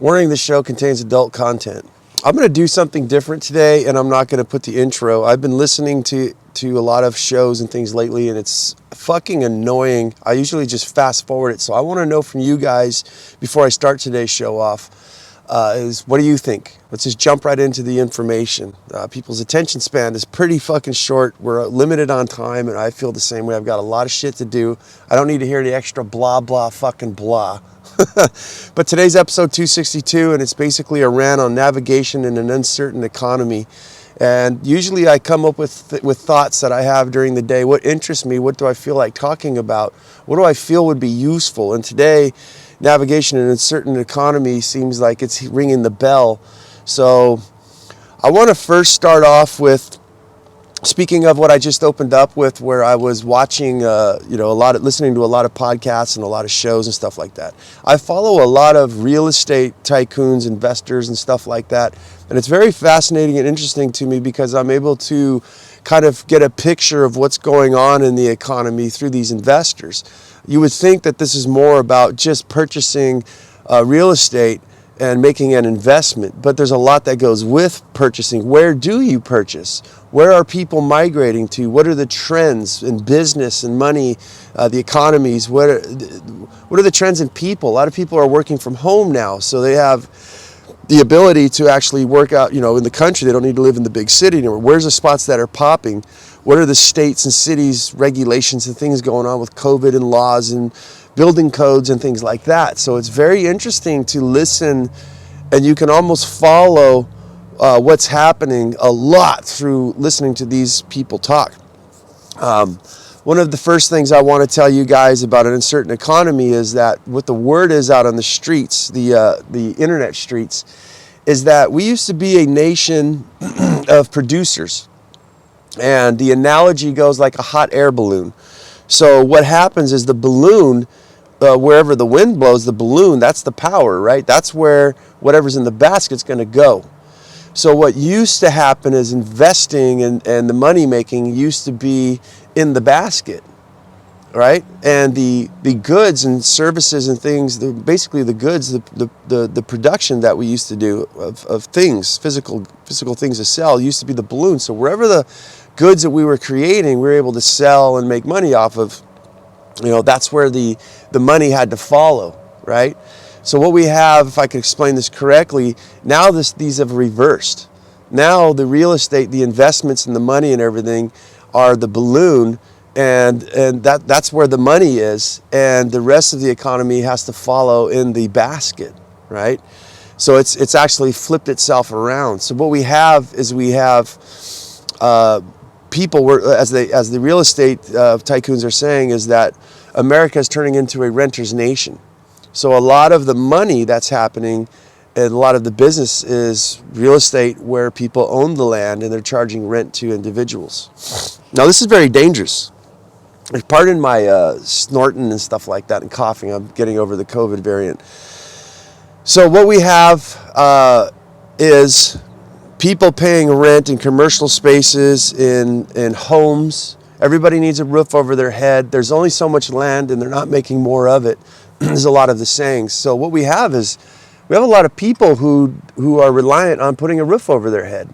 Warning, this show contains adult content. I'm going to do something different today, and I'm not going to put the intro. I've been listening to a lot of shows and things lately, and it's fucking annoying. I usually just fast forward it, so I want to know from you guys, before I start today's show off, is what do you think? Let's just jump right into the information. People's attention span is pretty fucking short. We're limited on time, and I feel the same way. I've got a lot of shit to do. I don't need to hear any extra blah, blah, fucking blah. But today's episode 262, and it's basically a rant on navigation in an uncertain economy. And usually I come up with thoughts that I have during the day. What interests me? What do I feel like talking about? What do I feel would be useful? And today, navigation in a uncertain economy seems like it's ringing the bell. So I want to first start off with, speaking of what I just opened up with, where I was watching, listening to a lot of podcasts and a lot of shows and stuff like that. I follow a lot of real estate tycoons, investors and stuff like that. And it's very fascinating and interesting to me because I'm able to kind of get a picture of what's going on in the economy through these investors. You would think that this is more about just purchasing real estate and making an investment, but there's a lot that goes with purchasing. Where do you purchase? Where are people migrating to? What are the trends in business and money, the economies? What are the trends in people? A lot of people are working from home now, so they have the ability to actually work out, in the country. They don't need to live in the big city anymore. Where's the spots that are popping? What are the states and cities, regulations and things going on with COVID and laws and building codes and things like that? So it's very interesting to listen, and you can almost follow what's happening a lot through listening to these people talk. One of the first things I want to tell you guys about an uncertain economy is that what the word is out on the streets, the internet streets, is that we used to be a nation of producers. And the analogy goes like a hot air balloon. So what happens is the balloon, wherever the wind blows, the balloon, that's the power, right? That's where whatever's in the basket's going to go. So what used to happen is investing and the money making used to be in the basket, right? And the goods and services and things, basically the goods, the production that we used to do of things, physical things to sell, used to be the balloon. So wherever the goods that we were creating, we were able to sell and make money off of. That's where the money had to follow, right? So what we have, if I could explain this correctly, now these have reversed. Now the real estate, the investments and the money and everything are the balloon, and that's where the money is, and the rest of the economy has to follow in the basket, right? So it's actually flipped itself around. So what we have is people, as the real estate tycoons are saying, is that America is turning into a renter's nation. So a lot of the money that's happening and a lot of the business is real estate where people own the land and they're charging rent to individuals. Now this is very dangerous. Pardon my snorting and stuff like that and coughing. I'm getting over the COVID variant. So what we have is people paying rent in commercial spaces, in homes. Everybody needs a roof over their head. There's only so much land and they're not making more of it. There's a lot of the sayings. So what we have is we have a lot of people who are reliant on putting a roof over their head.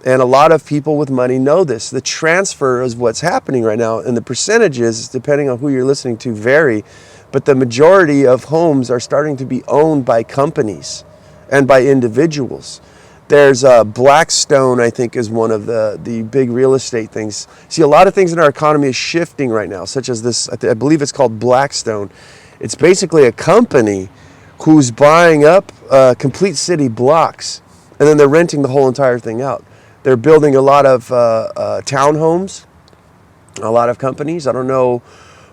And a lot of people with money know this. The transfer is what's happening right now. And the percentages, depending on who you're listening to, vary. But the majority of homes are starting to be owned by companies and by individuals. There's Blackstone, I think, is one of the big real estate things. See, a lot of things in our economy is shifting right now, such as this, I believe it's called Blackstone. It's basically a company who's buying up complete city blocks, and then they're renting the whole entire thing out. They're building a lot of townhomes, a lot of companies. I don't know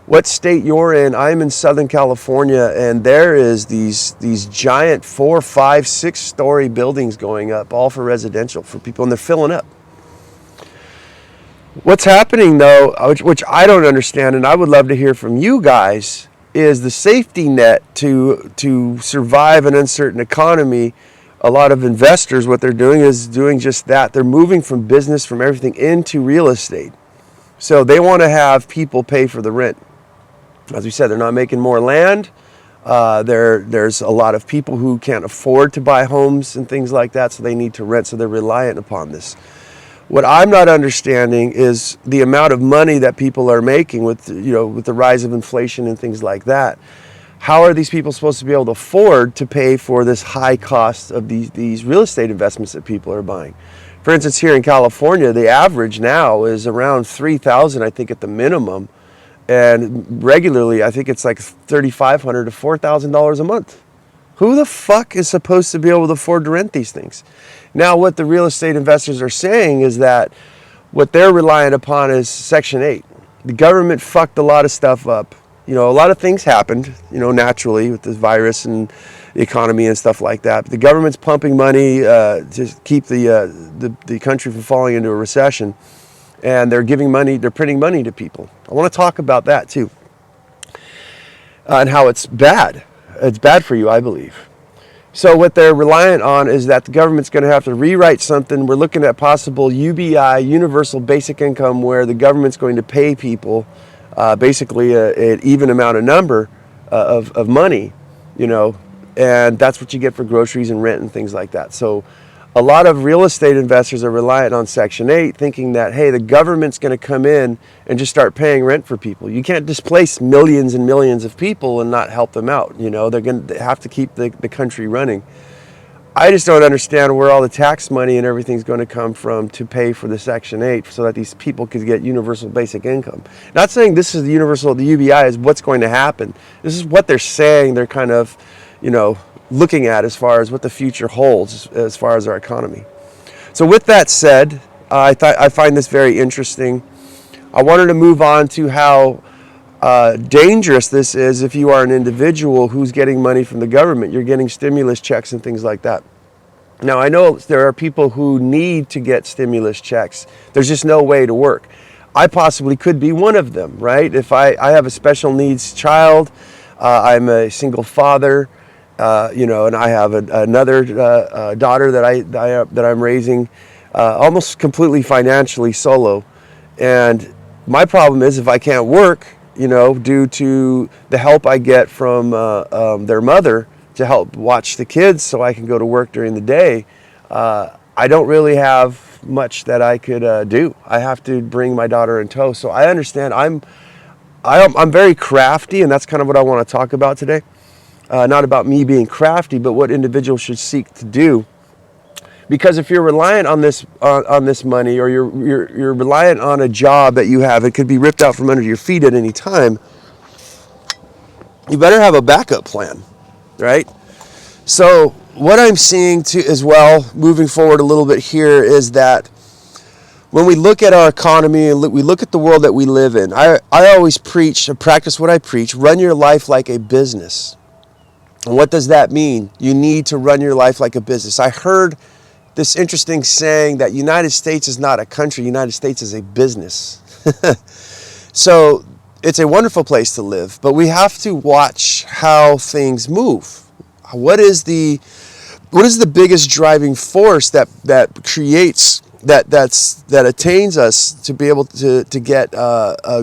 what state you're in. I'm in Southern California, and there is these giant 4, 5, 6-story buildings going up, all for residential, for people, and they're filling up. What's happening, though, which I don't understand, and I would love to hear from you guys, is the safety net to survive an uncertain economy. A lot of investors, what they're doing is doing just that. They're moving from business, from everything, into real estate. So they want to have people pay for the rent. As we said, they're not making more land. There's a lot of people who can't afford to buy homes and things like that, so they need to rent, so they're reliant upon this. What I'm not understanding is the amount of money that people are making with, with the rise of inflation and things like that. How are these people supposed to be able to afford to pay for this high cost of these real estate investments that people are buying? For instance, here in California, the average now is around $3,000, I think, at the minimum. And regularly, I think it's like $3,500 to $4,000 a month. Who the fuck is supposed to be able to afford to rent these things? Now, what the real estate investors are saying is that what they're reliant upon is Section 8. The government fucked a lot of stuff up. A lot of things happened, naturally with this virus and the economy and stuff like that. But the government's pumping money to keep the country from falling into a recession. And they're giving money, they're printing money to people. I want to talk about that too. And how it's bad. It's bad for you, I believe. So what they're reliant on is that the government's going to have to rewrite something. We're looking at possible UBI, Universal Basic Income, where the government's going to pay people basically an even amount of number of money, and that's what you get for groceries and rent and things like that. So a lot of real estate investors are reliant on Section 8, thinking that, hey, the government's going to come in and just start paying rent for people. You can't displace millions and millions of people and not help them out. They're going to have to keep the country running. I just don't understand where all the tax money and everything's going to come from to pay for the Section 8 so that these people could get universal basic income. Not saying this is the UBI is what's going to happen. This is what they're saying. They're kind of, looking at as far as what the future holds as far as our economy. So with that said, I find this very interesting. I wanted to move on to how dangerous this is if you are an individual who's getting money from the government. You're getting stimulus checks and things like that. Now, I know there are people who need to get stimulus checks. There's just no way to work. I possibly could be one of them, right? If I have a special needs child, I'm a single father, and I have another daughter that I'm raising, almost completely financially solo. And my problem is if I can't work, due to the help I get from their mother to help watch the kids so I can go to work during the day, I don't really have much that I could do. I have to bring my daughter in tow. So I understand I'm very crafty, and that's kind of what I want to talk about today. Not about me being crafty, but what individuals should seek to do. Because if you're reliant on this money, or you're reliant on a job that you have, it could be ripped out from under your feet at any time. You better have a backup plan, right? So what I'm seeing too as well, moving forward a little bit here, is that when we look at our economy and we look at the world that we live in, I always preach and practice what I preach: run your life like a business. And what does that mean? You need to run your life like a business. I heard this interesting saying that United States is not a country, United States is a business. So it's a wonderful place to live, but we have to watch how things move. What is the biggest driving force that creates that attains us to be able to get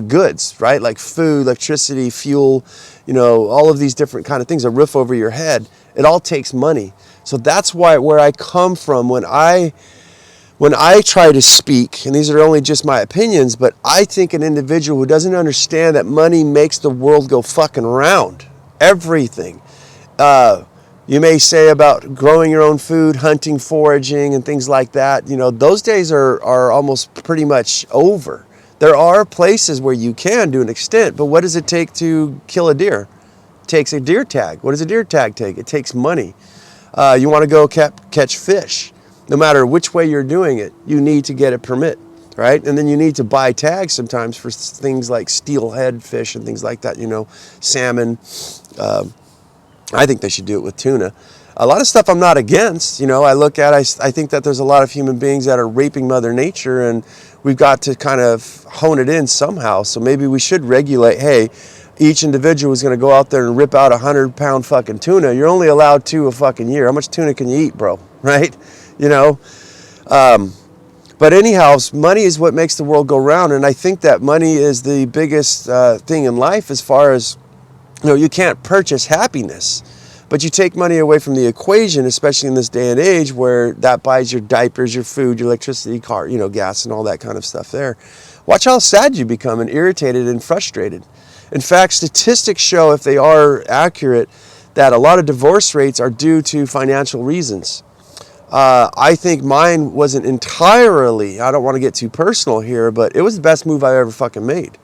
goods, right? Like food, electricity, fuel, all of these different kind of things, a roof over your head. It all takes money. So that's where I come from when I try to speak, and these are only just my opinions, but I think an individual who doesn't understand that money makes the world go fucking round. Everything. You may say about growing your own food, hunting, foraging, and things like that. Those days are almost pretty much over. There are places where you can to an extent, but what does it take to kill a deer? It takes a deer tag. What does a deer tag take? It takes money. You want to go catch fish. No matter which way you're doing it, you need to get a permit, right? And then you need to buy tags sometimes for things like steelhead fish and things like that, salmon. I think they should do it with tuna. A lot of stuff I'm not against. I think that there's a lot of human beings that are raping Mother Nature, and we've got to kind of hone it in somehow. So maybe we should regulate, hey, each individual is going to go out there and rip out 100-pound fucking tuna. You're only allowed 2 a fucking year. How much tuna can you eat, bro? Right? But anyhow, money is what makes the world go round. And I think that money is the biggest thing in life as far as You can't purchase happiness, but you take money away from the equation, especially in this day and age where that buys your diapers, your food, your electricity, car, gas and all that kind of stuff there. Watch how sad you become and irritated and frustrated. In fact, statistics show, if they are accurate, that a lot of divorce rates are due to financial reasons. I think mine wasn't entirely, I don't want to get too personal here, but it was the best move I ever fucking made.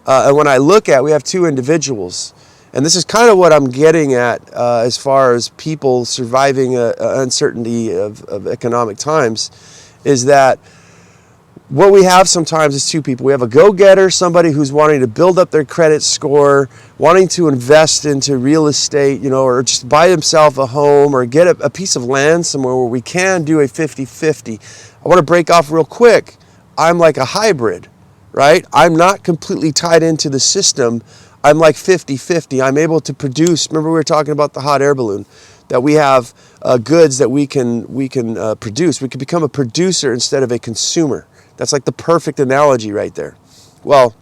And when I look at, we have two individuals, and this is kind of what I'm getting at as far as people surviving uncertainty of economic times, is that what we have sometimes is two people. We have a go-getter, somebody who's wanting to build up their credit score, wanting to invest into real estate, or just buy himself a home or get a piece of land somewhere where we can do a 50-50. I want to break off real quick. I'm like a hybrid, right? I'm not completely tied into the system. I'm like 50-50. I'm able to produce. Remember we were talking about the hot air balloon, that we have goods that we can produce. We can become a producer instead of a consumer. That's like the perfect analogy right there. Well,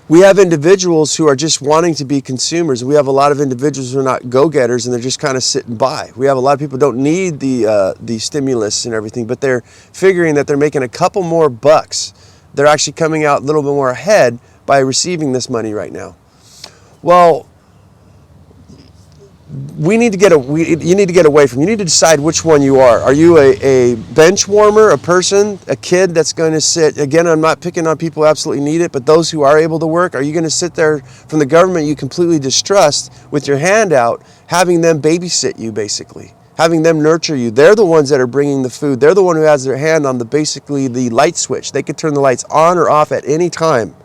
we have individuals who are just wanting to be consumers. We have a lot of individuals who are not go-getters and they're just kind of sitting by. We have a lot of people who don't need the stimulus and everything, but they're figuring that they're making a couple more bucks. They're actually coming out a little bit more ahead by receiving this money right now. Well, you need to get away from. You need to decide which one you are. Are you a bench warmer, a person, a kid that's going to sit? Again, I'm not picking on people who absolutely need it, but those who are able to work, are you going to sit there from the government you completely distrust with your hand out, having them babysit you, basically, having them nurture you? They're the ones that are bringing the food. They're the one who has their hand on basically the light switch. They could turn the lights on or off at any time.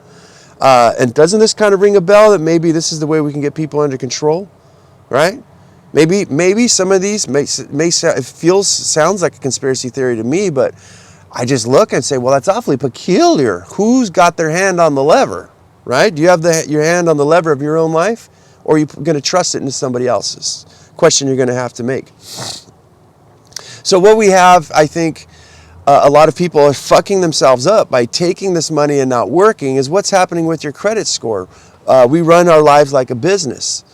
And doesn't this kind of ring a bell that maybe this is the way we can get people under control? Right? Maybe some of these sounds like a conspiracy theory to me, but I just look and say, well, that's awfully peculiar. Who's got their hand on the lever, right? Do you have your hand on the lever of your own life, or are you going to trust it into somebody else's? Question you're going to have to make. So what we have, I think, a lot of people are fucking themselves up by taking this money and not working, is what's happening with your credit score. We run our lives like a business.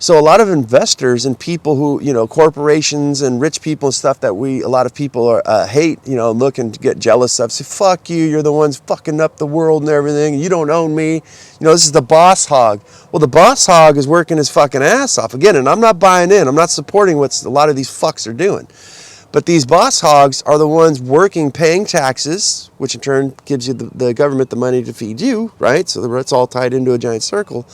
So a lot of investors and people who, corporations and rich people and stuff that a lot of people hate, look and get jealous of, say, fuck you, you're the ones fucking up the world and everything, you don't own me. This is the boss hog. Well, the boss hog is working his fucking ass off. Again, and I'm not buying in, I'm not supporting what a lot of these fucks are doing. But these boss hogs are the ones working, paying taxes, which in turn gives you the government the money to feed you, right? So it's all tied into a giant circle.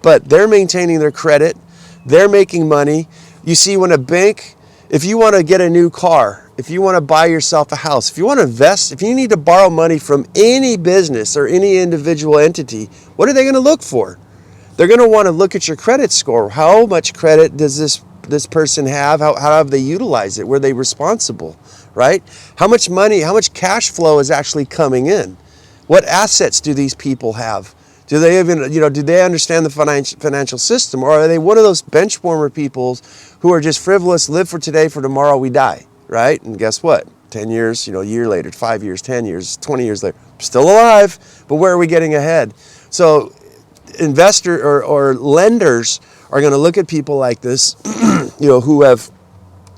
But they're maintaining their credit. They're making money. You see, when a bank, if you want to get a new car, if you want to buy yourself a house, if you want to invest, if you need to borrow money from any business or any individual entity, what are they going to look for? They're going to want to look at your credit score. How much credit does this person have? How have they utilized it? Were they responsible, right? How much money, how much cash flow is actually coming in? What assets do these people have? Do they even, do they understand the financial system? Or are they one of those bench warmer people who are just frivolous, live for today, for tomorrow we die, right? And guess what? 10 years, a year later, 5 years, 10 years, 20 years later, still alive, but where are we getting ahead? So investor or lenders are going to look at people like this, who have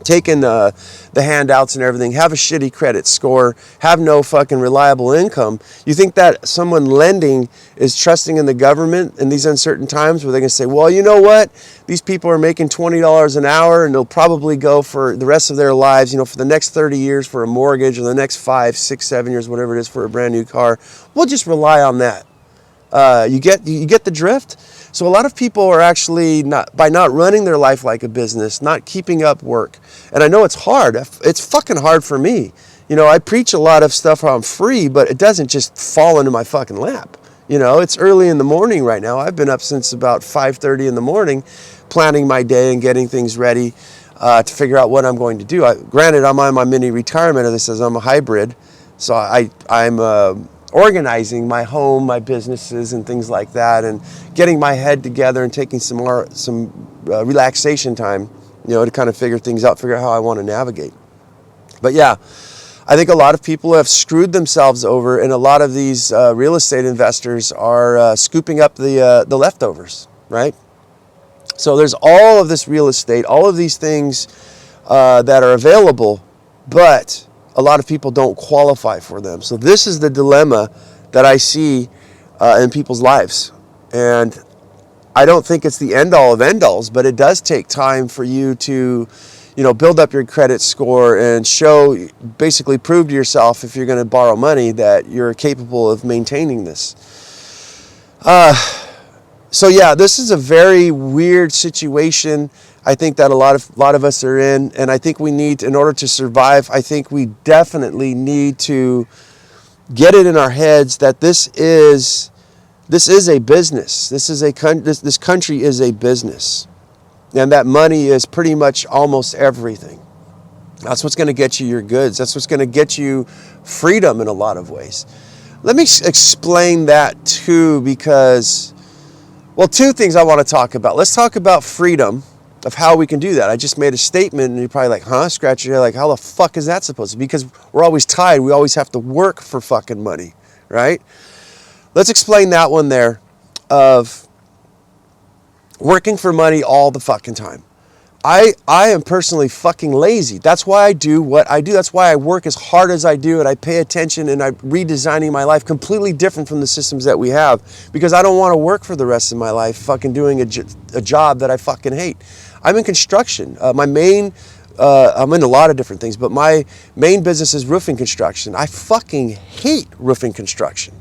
taken the handouts and everything, have a shitty credit score, have no fucking reliable income. You think that someone lending is trusting in the government in these uncertain times where they're going to say, well, you know what? These people are making $20 an hour and they'll probably go for the rest of their lives, for the next 30 years for a mortgage, or the next 5, 6, 7 years, whatever it is, for a brand new car. We'll just rely on that. You get the drift? So a lot of people are actually by not running their life like a business, not keeping up work. And I know it's hard. It's fucking hard for me. I preach a lot of stuff how I'm free, but it doesn't just fall into my fucking lap. It's early in the morning right now. I've been up since about 5:30 in the morning, planning my day and getting things ready to figure out what I'm going to do. Granted, I'm on my mini retirement, as it says, I'm a hybrid. So I'm organizing my home, my businesses, and things like that, and getting my head together and taking some relaxation time, to kind of figure things out, figure out how I want to navigate. But yeah, I think a lot of people have screwed themselves over, and a lot of these real estate investors are scooping up the leftovers. right? So there's all of this real estate, all of these things that are available, but a lot of people don't qualify for them. So this is the dilemma that I see in people's lives. And I don't think it's the end all of end alls, but it does take time for you to, build up your credit score and basically prove to yourself, if you're going to borrow money, that you're capable of maintaining this. So yeah, this is a very weird situation. I think that a lot of us are in, and I think we need, in order to survive, I think we definitely need to get it in our heads that this is a business. This country is a business, and that money is pretty much almost everything. That's what's going to get you your goods. That's what's going to get you freedom in a lot of ways. Let me explain that too, because, well, two things I want to talk about. Let's talk about freedom, of how we can do that. I just made a statement and you're probably like, huh? Scratch your head like, how the fuck is that supposed to be? Because we're always tied. We always have to work for fucking money, right? Let's explain that one there, of working for money all the fucking time. I am personally fucking lazy. That's why I do what I do. That's why I work as hard as I do, and I pay attention, and I'm redesigning my life completely different from the systems that we have, because I don't want to work for the rest of my life fucking doing a job that I fucking hate. I'm in construction. I'm in a lot of different things, but my main business is roofing construction. I fucking hate roofing construction,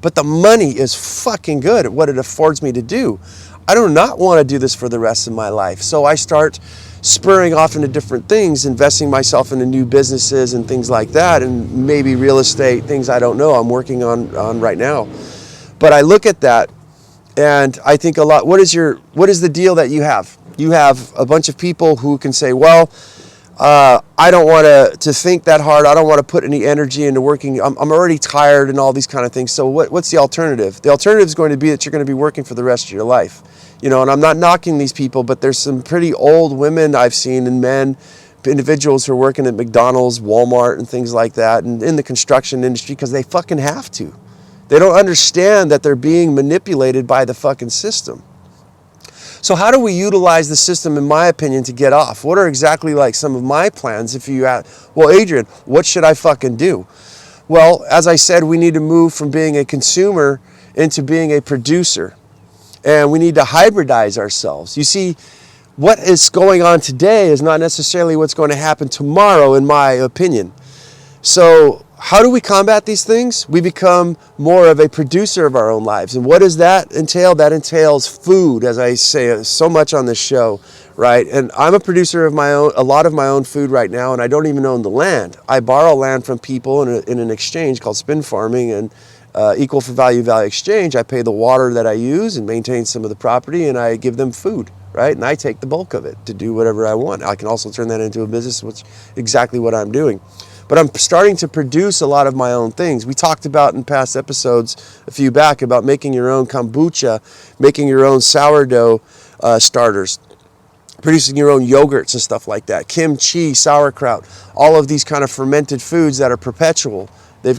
but the money is fucking good at what it affords me to do. I do not want to do this for the rest of my life. So I start spurring off into different things, investing myself into new businesses and things like that, and maybe real estate, things I don't know I'm working on right now. But I look at that and I think a lot, what is the deal that you have? You have a bunch of people who can say, well, I don't want to think that hard. I don't want to put any energy into working. I'm already tired and all these kind of things. So what's the alternative? The alternative is going to be that you're going to be working for the rest of your life. And I'm not knocking these people, but there's some pretty old women I've seen, and men, individuals who are working at McDonald's, Walmart, and things like that, and in the construction industry, because they fucking have to. They don't understand that they're being manipulated by the fucking system. So how do we utilize the system, in my opinion, to get off? What are exactly like some of my plans? If you ask, well, Adrian, what should I fucking do? Well, as I said, we need to move from being a consumer into being a producer. And we need to hybridize ourselves. You see, what is going on today is not necessarily what's going to happen tomorrow, in my opinion. So how do we combat these things? We become more of a producer of our own lives. And what does that entail? That entails food, as I say so much on this show, right? And I'm a producer of a lot of my own food right now, and I don't even own the land. I borrow land from people in an exchange called spin farming, and equal for value exchange. I pay the water that I use and maintain some of the property, and I give them food, right? And I take the bulk of it to do whatever I want. I can also turn that into a business, which is exactly what I'm doing. But I'm starting to produce a lot of my own things. We talked about in past episodes a few back about making your own kombucha, making your own sourdough starters, producing your own yogurts and stuff like that, kimchi, sauerkraut, all of these kind of fermented foods that are perpetual. They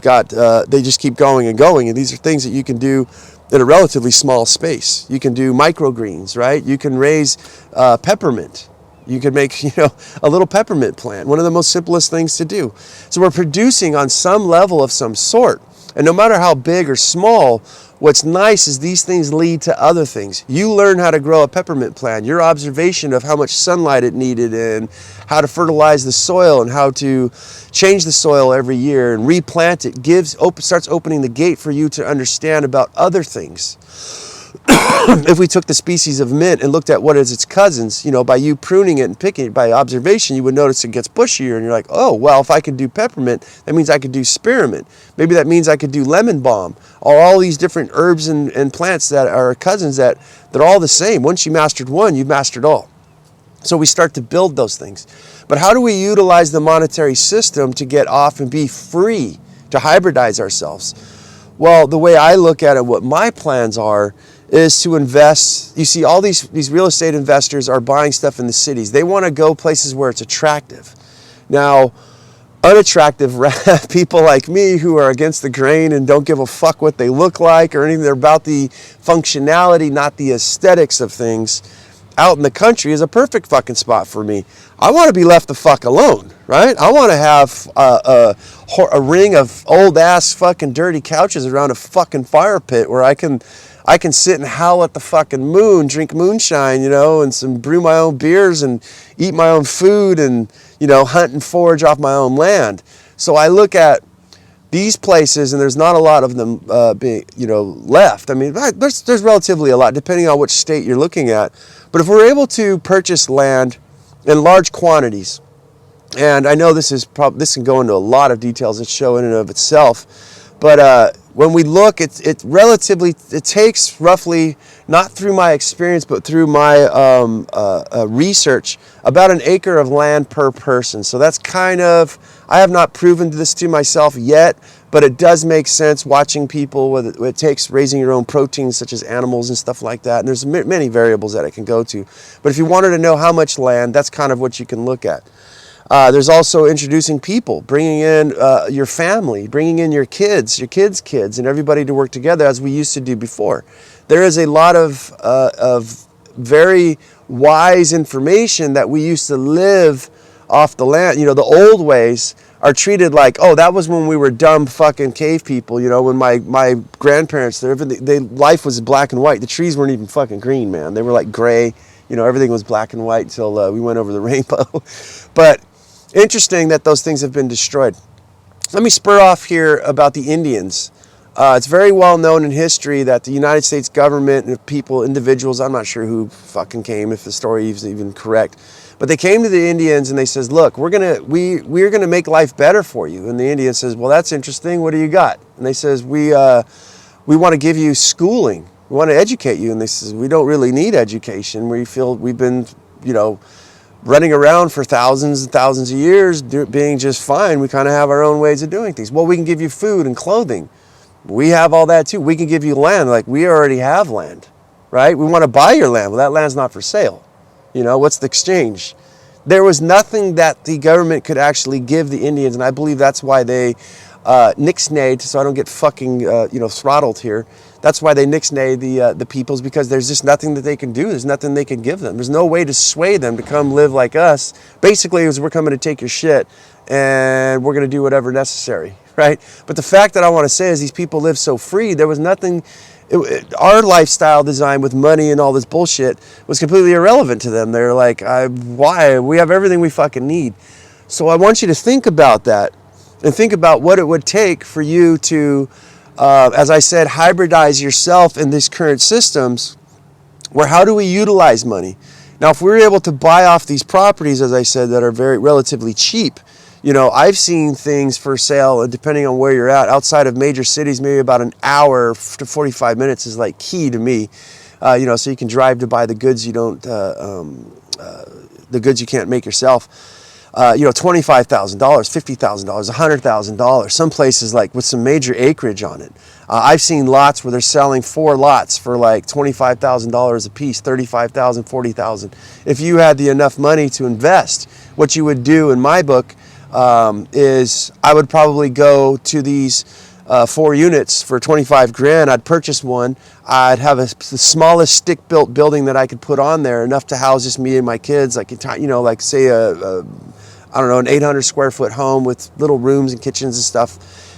just keep going and going, and these are things that you can do in a relatively small space. You can do microgreens, right? You can raise peppermint. You can make, a little peppermint plant, one of the most simplest things to do. So we're producing on some level of some sort, and no matter how big or small, what's nice is these things lead to other things. You learn how to grow a peppermint plant. Your observation of how much sunlight it needed, and how to fertilize the soil, and how to change the soil every year and replant it starts opening the gate for you to understand about other things. If we took the species of mint and looked at what is its cousins, by you pruning it and picking it by observation, you would notice it gets bushier, and you're like, oh, well, if I could do peppermint, that means I could do spearmint. Maybe that means I could do lemon balm, or all these different herbs and plants that are cousins that they're all the same. Once you mastered one, you've mastered all. So we start to build those things. But how do we utilize the monetary system to get off and be free, to hybridize ourselves? Well, the way I look at it, what my plans are, is to invest. You see, all these real estate investors are buying stuff in the cities. They want to go places where it's attractive. Now, unattractive people like me who are against the grain and don't give a fuck what they look like or anything. They're about the functionality, not the aesthetics of things. Out in the country is a perfect fucking spot for me. I want to be left the fuck alone, right? I want to have a ring of old ass fucking dirty couches around a fucking fire pit where I can sit and howl at the fucking moon, drink moonshine, and brew my own beers and eat my own food and, hunt and forage off my own land. So I look at these places, and there's not a lot of them being, left. I mean, there's relatively a lot, depending on which state you're looking at. But if we're able to purchase land in large quantities, and I know this can go into a lot of details, it's show in and of itself, but when we look, it takes roughly, not through my experience, but through my research, about an acre of land per person. So that's I have not proven this to myself yet, but it does make sense watching people, what it takes raising your own proteins, such as animals and stuff like that. And there's many variables that it can go to. But if you wanted to know how much land, that's kind of what you can look at. There's also introducing people, bringing in your family, bringing in your kids' kids, and everybody to work together as we used to do before. There is a lot of very wise information that we used to live off the land. The old ways are treated like, oh, that was when we were dumb fucking cave people. When my grandparents, life was black and white. The trees weren't even fucking green, man. They were like gray. Everything was black and white until we went over the rainbow. But interesting that those things have been destroyed. Let me spur off here about the Indians. It's very well known in history that the United States government and individuals, I'm not sure who fucking came, if the story is even correct, but they came to the Indians and they says, look, we're gonna make life better for you. And the Indian says, well, that's interesting. What do you got? And they says, we want to give you schooling. We want to educate you. And they says, we don't really need education. We feel we've been, running around for thousands and thousands of years, being just fine. We kind of have our own ways of doing things. Well, we can give you food and clothing. We have all that too. We can give you land. Like, we already have land, right? We want to buy your land. Well, that land's not for sale. What's the exchange? There was nothing that the government could actually give the Indians, and I believe that's why they nixnayed, so I don't get fucking throttled here. That's why they nixnayed the peoples, because there's just nothing that they can do. There's nothing they can give them. There's no way to sway them to come live like us. Basically, it was, we're coming to take your shit, and we're going to do whatever necessary, right? But the fact that I want to say is these people live so free. There was nothing. Our lifestyle design with money and all this bullshit was completely irrelevant to them. They're like, why? We have everything we fucking need. So I want you to think about that and think about what it would take for you to, as I said, hybridize yourself in these current systems where how do we utilize money? Now, if we're able to buy off these properties, as I said, that are very relatively cheap, I've seen things for sale, depending on where you're at, outside of major cities, maybe about an hour to 45 minutes is like key to me. So you can drive to buy the goods the goods you can't make yourself. $25,000, $50,000, $100,000. Some places like with some major acreage on it. I've seen lots where they're selling 4 lots for like $25,000 a piece, $35,000, $40,000. If you had enough money to invest, what you would do in my book is I would probably go to these 4 units for 25 grand. I'd purchase one. I'd have the smallest stick-built building that I could put on there, enough to house just me and my kids. Like say an 800 square foot home with little rooms and kitchens and stuff.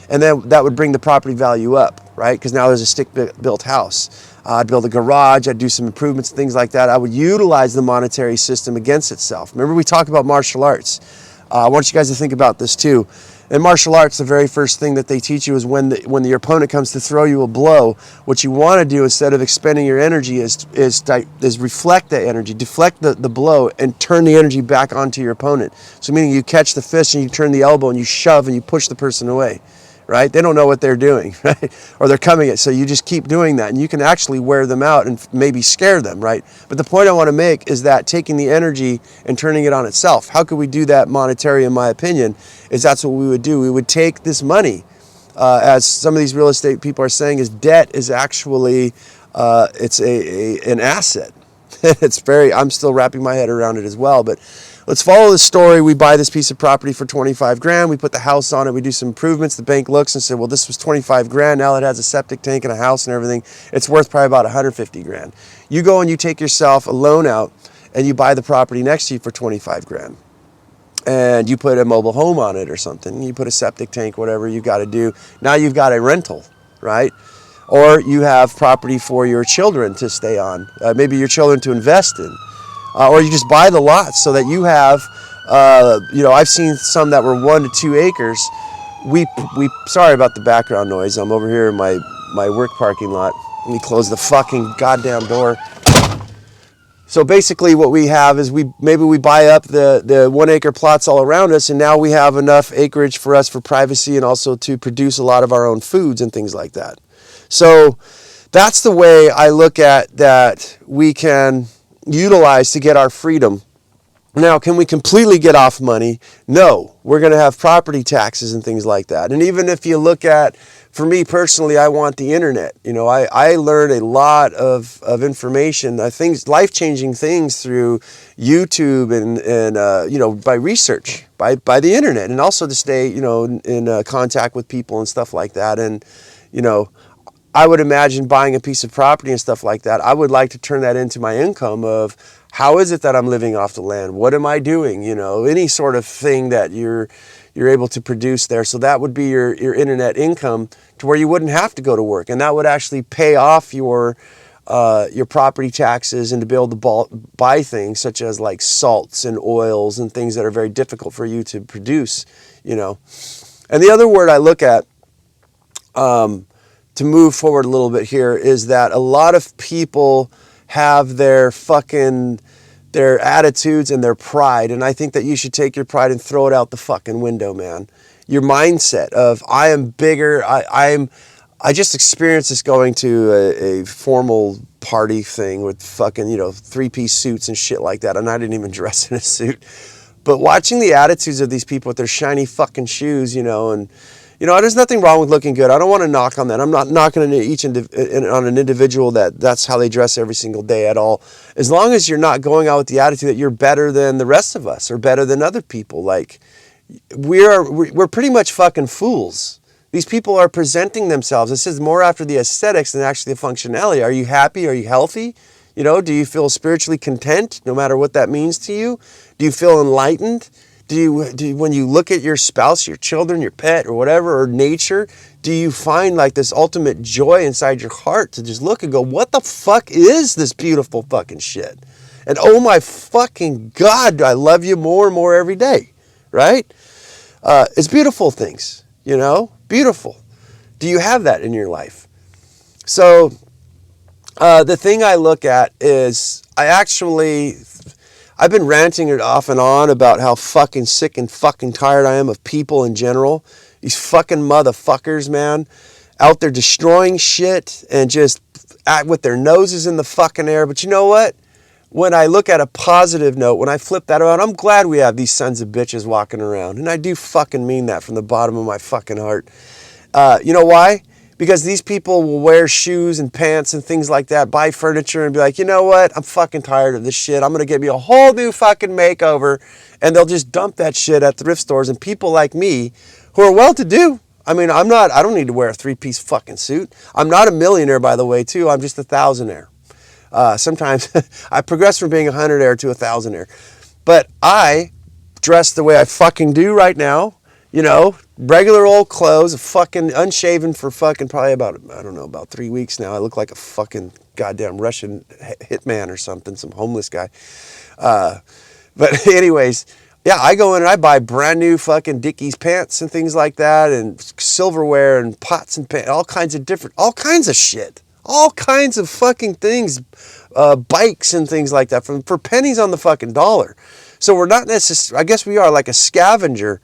And then that would bring the property value up, right? Because now there's a stick-built house. I'd build a garage. I'd do some improvements, things like that. I would utilize the monetary system against itself. Remember, we talked about martial arts. I want you guys to think about this too. In martial arts, the very first thing that they teach you is when your opponent comes to throw you a blow, what you want to do instead of expending your energy is reflect that energy, deflect the blow, and turn the energy back onto your opponent. So meaning you catch the fist and you turn the elbow and you shove and you push the person away, right? They don't know what they're doing, right? Or they're coming at, so you just keep doing that, and you can actually wear them out and maybe scare them, right? But the point I want to make is that taking the energy and turning it on itself. How could we do that monetary, in my opinion, is that's what we would do. We would take this money, as some of these real estate people are saying, is debt is actually, it's an asset. I'm still wrapping my head around it as well, but let's follow the story. We buy this piece of property for 25 grand. We put the house on it. We do some improvements. The bank looks and said, well, this was 25 grand. Now it has a septic tank and a house and everything. It's worth probably about 150 grand. You go and you take yourself a loan out and you buy the property next to you for 25 grand. And you put a mobile home on it or something. You put a septic tank, whatever you got to do. Now you've got a rental, right? Or you have property for your children to stay on. Maybe your children to invest in. Or you just buy the lots so that you have, I've seen some that were 1 to 2 acres. Sorry about the background noise. I'm over here in my work parking lot. Let me close the fucking goddamn door. So basically what we have is maybe we buy up the 1 acre plots all around us, and now we have enough acreage for us for privacy and also to produce a lot of our own foods and things like that. So that's the way I look at that we can utilize to get our freedom. Now, can we completely get off money? No, we're going to have property taxes and things like that. And even if you look at, for me personally, I want the internet. I learned a lot of information, life-changing things through YouTube and by research, by the internet, and also to stay, in contact with people and stuff like that. And, I would imagine buying a piece of property and stuff like that. I would like to turn that into my income of how is it that I'm living off the land? What am I doing? Any sort of thing that you're able to produce there. So that would be your internet income to where you wouldn't have to go to work. And that would actually pay off your property taxes and to be able to buy things such as like salts and oils and things that are very difficult for you to produce, And the other word I look at, to move forward a little bit here, is that a lot of people have their attitudes and their pride. And I think that you should take your pride and throw it out the fucking window, man. Your mindset of I am bigger. I just experienced this going to a formal party thing with fucking, 3-piece suits and shit like that. And I didn't even dress in a suit. But watching the attitudes of these people with their shiny fucking shoes, and there's nothing wrong with looking good. I don't want to knock on that. I'm not knocking on an individual that's how they dress every single day at all. As long as you're not going out with the attitude that you're better than the rest of us or better than other people. Like, we're pretty much fucking fools. These people are presenting themselves. This is more after the aesthetics than actually the functionality. Are you happy? Are you healthy? Do you feel spiritually content, no matter what that means to you? Do you feel enlightened? Do you, when you look at your spouse, your children, your pet, or whatever, or nature, do you find like this ultimate joy inside your heart to just look and go, what the fuck is this beautiful fucking shit? And oh my fucking God, I love you more and more every day, right? It's beautiful things, beautiful. Do you have that in your life? So the thing I look at is I've been ranting it off and on about how fucking sick and fucking tired I am of people in general. These fucking motherfuckers, man, out there destroying shit and just with their noses in the fucking air. But you know what? When I look at a positive note, when I flip that around, I'm glad we have these sons of bitches walking around. And I do fucking mean that from the bottom of my fucking heart. You know why? Because these people will wear shoes and pants and things like that, buy furniture and be like, you know what? I'm fucking tired of this shit. I'm going to get me a whole new fucking makeover. And they'll just dump that shit at thrift stores. And people like me who are well-to-do. I mean, I don't need to wear a 3-piece fucking suit. I'm not a millionaire, by the way, too. I'm just a thousandaire. Sometimes I progress from being a hundredaire to a thousandaire. But I dress the way I fucking do right now. Regular old clothes, fucking unshaven for fucking probably about 3 weeks now. I look like a fucking goddamn Russian hitman or something, some homeless guy. But anyways, yeah, I go in and I buy brand new fucking Dickies pants and things like that, and silverware and pots and pans, all kinds of shit. All kinds of fucking things, bikes and things like that for pennies on the fucking dollar. So we're not necessarily, I guess we are like a scavenger.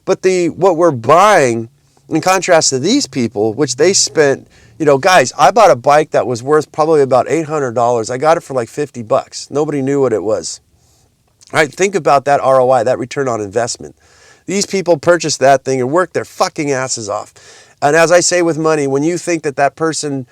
But what we're buying, in contrast to these people, which they spent, guys, I bought a bike that was worth probably about $800. I got it for like $50. Nobody knew what it was. All right, think about that ROI, that return on investment. These people purchased that thing and worked their fucking asses off. And as I say with money, when you think that person,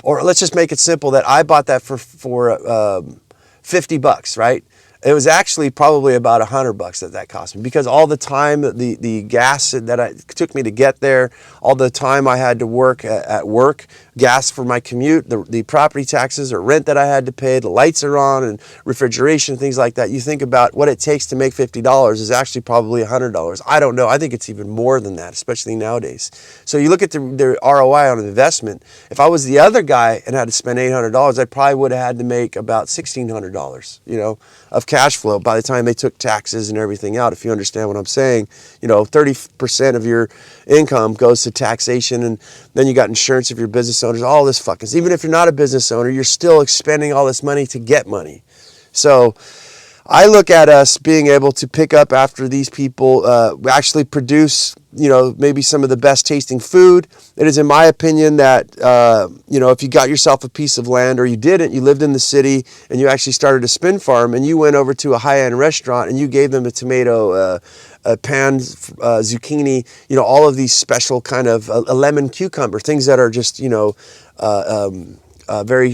or let's just make it simple, that I bought that for $50, right? It was actually probably about $100 that cost me, because all the time, the gas that it took me to get there, all the time I had to work at work, gas for my commute, the property taxes or rent that I had to pay, the lights are on and refrigeration, things like that. You think about what it takes to make $50 is actually probably $100. I don't know. I think it's even more than that, especially nowadays. So you look at the ROI on an investment. If I was the other guy and had to spend $800, I probably would have had to make about $1,600, of cash flow by the time they took taxes and everything out. If you understand what I'm saying, 30% of your income goes to taxation, and then you got insurance if you're business owners, all this fucking. Even if you're not a business owner, you're still expending all this money to get money. So I look at us being able to pick up after these people actually produce, maybe some of the best tasting food. It is in my opinion that, if you got yourself a piece of land, or you didn't, you lived in the city and you actually started a spin farm and you went over to a high-end restaurant and you gave them a tomato, a pan zucchini, all of these special kind of a lemon cucumber, things that are just, very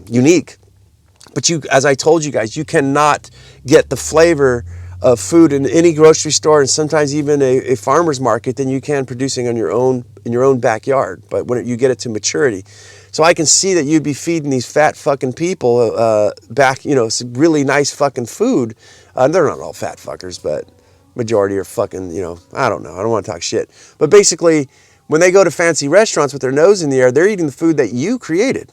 unique. But as I told you guys, you cannot get the flavor of food in any grocery store, and sometimes even a farmer's market, than you can producing in your own backyard. But when you get it to maturity, so I can see that you'd be feeding these fat fucking people some really nice fucking food. They're not all fat fuckers, but majority are fucking. I don't know. I don't want to talk shit. But basically, when they go to fancy restaurants with their nose in the air, they're eating the food that you created.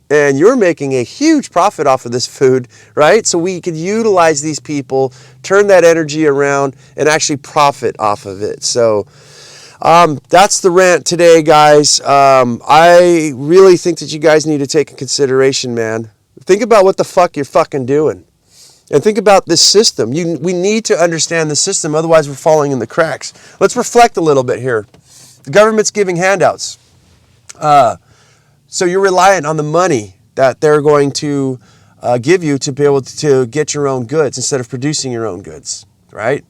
And you're making a huge profit off of this food, right? So we could utilize these people, turn that energy around, and actually profit off of it. So that's the rant today, guys. I really think that you guys need to take in consideration, man. Think about what the fuck you're fucking doing. And think about this system. We need to understand the system, otherwise we're falling in the cracks. Let's reflect a little bit here. The government's giving handouts. So you're reliant on the money that they're going to give you to be able to get your own goods instead of producing your own goods, right?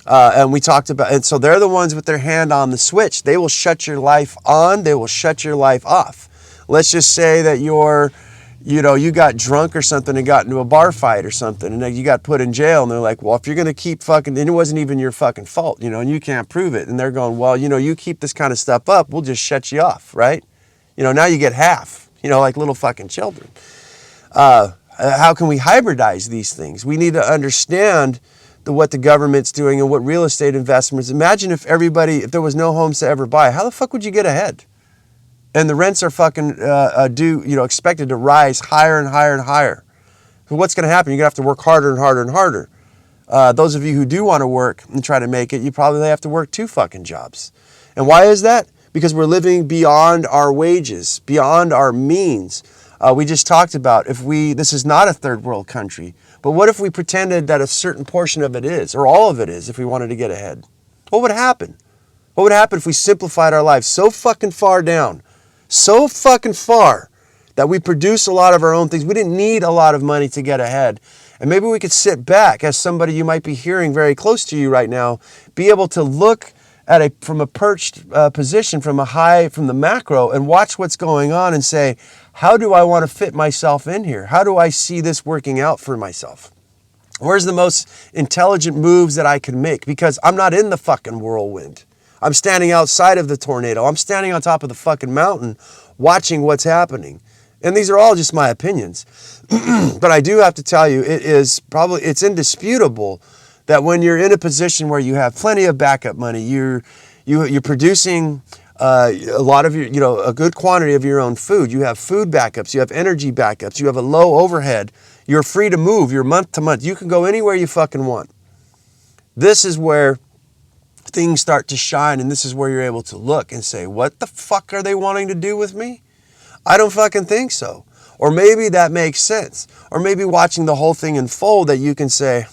And we talked about, and so they're the ones with their hand on the switch. They will shut your life on. They will shut your life off. Let's just say that you got drunk or something and got into a bar fight or something, and then you got put in jail, and they're like, well, if you're going to keep fucking, and it wasn't even your fucking fault, and you can't prove it. And they're going, well, you keep this kind of stuff up, we'll just shut you off, right? Now you get half, like little fucking children. How can we hybridize these things? We need to understand what the government's doing and what real estate investments. Imagine if there was no homes to ever buy, how the fuck would you get ahead? And the rents are fucking expected to rise higher and higher and higher. So what's going to happen? You're going to have to work harder and harder and harder. Those of you who do want to work and try to make it, you probably have to work 2 fucking jobs. And why is that? Because we're living beyond our wages, beyond our means. We just talked about this is not a third world country, but what if we pretended that a certain portion of it is, or all of it is, if we wanted to get ahead? What would happen? What would happen if we simplified our lives so fucking far down, so fucking far, that we produce a lot of our own things? We didn't need a lot of money to get ahead. And maybe we could sit back, as somebody you might be hearing very close to you right now, be able to look from a perched position, from the macro, and watch what's going on and say, how do I want to fit myself in here? How do I see this working out for myself? Where's the most intelligent moves that I can make? Because I'm not in the fucking whirlwind. I'm standing outside of the tornado. I'm standing on top of the fucking mountain watching what's happening. And these are all just my opinions. But I do have to tell you, it's indisputable that when you're in a position where you have plenty of backup money, you're producing a lot of a good quantity of your own food. You have food backups, you have energy backups, you have a low overhead. You're free to move. You're month to month. You can go anywhere you fucking want. This is where things start to shine, and this is where you're able to look and say, what the fuck are they wanting to do with me? I don't fucking think so. Or maybe that makes sense. Or maybe watching the whole thing unfold that you can say,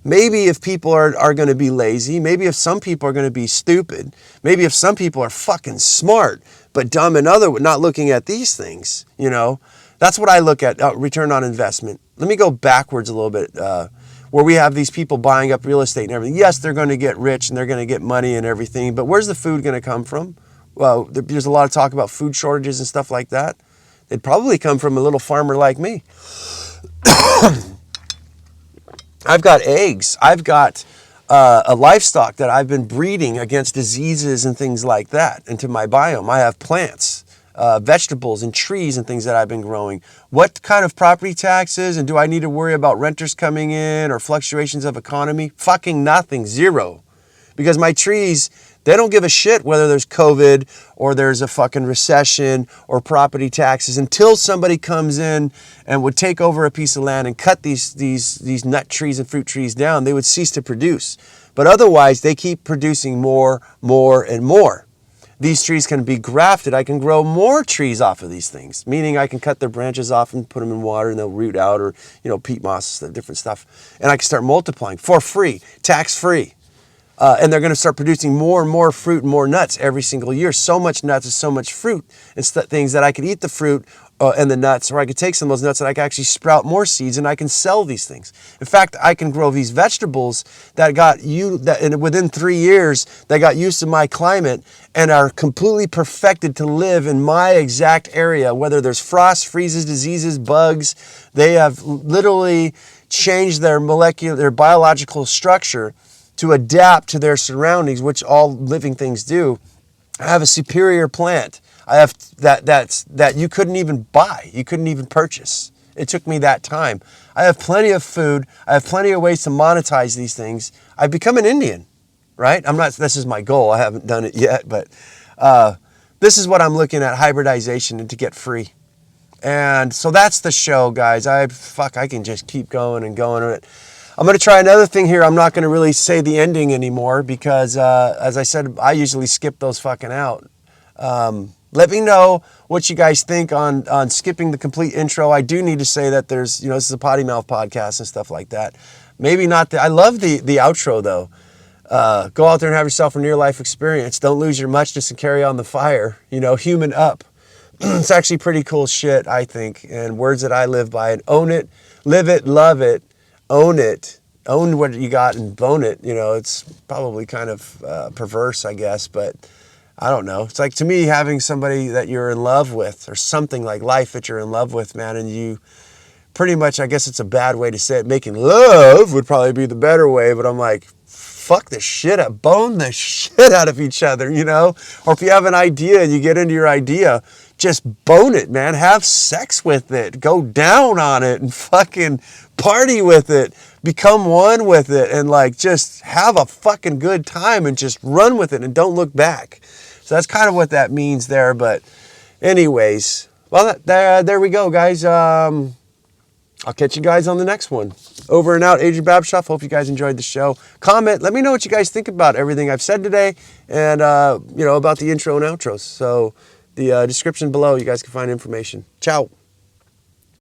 maybe if people are going to be lazy, maybe if some people are going to be stupid, maybe if some people are fucking smart, but dumb and not looking at these things, that's what I look at, return on investment. Let me go backwards a little bit, where we have these people buying up real estate and everything. Yes, they're going to get rich and they're going to get money and everything, but where's the food going to come from? Well, there's a lot of talk about food shortages and stuff like that. It'd probably come from a little farmer like me. I've got eggs. I've got a livestock that I've been breeding against diseases and things like that into my biome. I have plants, vegetables and trees and things that I've been growing. What kind of property taxes, and do I need to worry about renters coming in or fluctuations of economy? Fucking nothing, zero. Because my trees, they don't give a shit whether there's COVID or there's a fucking recession or property taxes until somebody comes in and would take over a piece of land and cut these nut trees and fruit trees down. They would cease to produce. But otherwise, they keep producing more, and more. These trees can be grafted. I can grow more trees off of these things, meaning I can cut their branches off and put them in water and they'll root out, or, peat moss, different stuff. And I can start multiplying for free, tax-free. And they're going to start producing more and more fruit and more nuts every single year. So much nuts and so much fruit and things that I could eat the fruit and the nuts, or I could take some of those nuts and I can actually sprout more seeds and I can sell these things. In fact, I can grow these vegetables and within 3 years, they got used to my climate and are completely perfected to live in my exact area, whether there's frost, freezes, diseases, bugs. They have literally changed their biological structure to adapt to their surroundings, which all living things do. I have a superior plant. I have that you couldn't even buy. You couldn't even purchase. It took me that time. I have plenty of food. I have plenty of ways to monetize these things. I've become an Indian, right? This is my goal. I haven't done it yet, but this is what I'm looking at, hybridization and to get free. And so that's the show, guys. I can just keep going and going. I'm going to try another thing here. I'm not going to really say the ending anymore because, as I said, I usually skip those fucking out. Let me know what you guys think on skipping the complete intro. I do need to say that there's, this is a potty mouth podcast and stuff like that. Maybe not. I love the outro, though. Go out there and have yourself a near-life experience. Don't lose your muchness and carry on the fire. Human up. It's actually pretty cool shit, I think, and words that I live by. And own it, live it, love it. Own it. Own what you got and bone it. It's probably kind of perverse, I guess, but I don't know. It's like, to me, having somebody that you're in love with or something like life that you're in love with, man, and you pretty much, I guess it's a bad way to say it, making love would probably be the better way, but I'm like, fuck the shit up, bone the shit out of each other, Or if you have an idea and you get into your idea, just bone it, man. Have sex with it. Go down on it and fucking party with it. Become one with it and just have a fucking good time and just run with it and don't look back. So that's kind of what that means there. But anyways, well, there we go, guys. I'll catch you guys on the next one. Over and out, Adrian Babashoff. Hope you guys enjoyed the show. Comment. Let me know what you guys think about everything I've said today and, about the intro and outros. So the description below, you guys can find information. Ciao.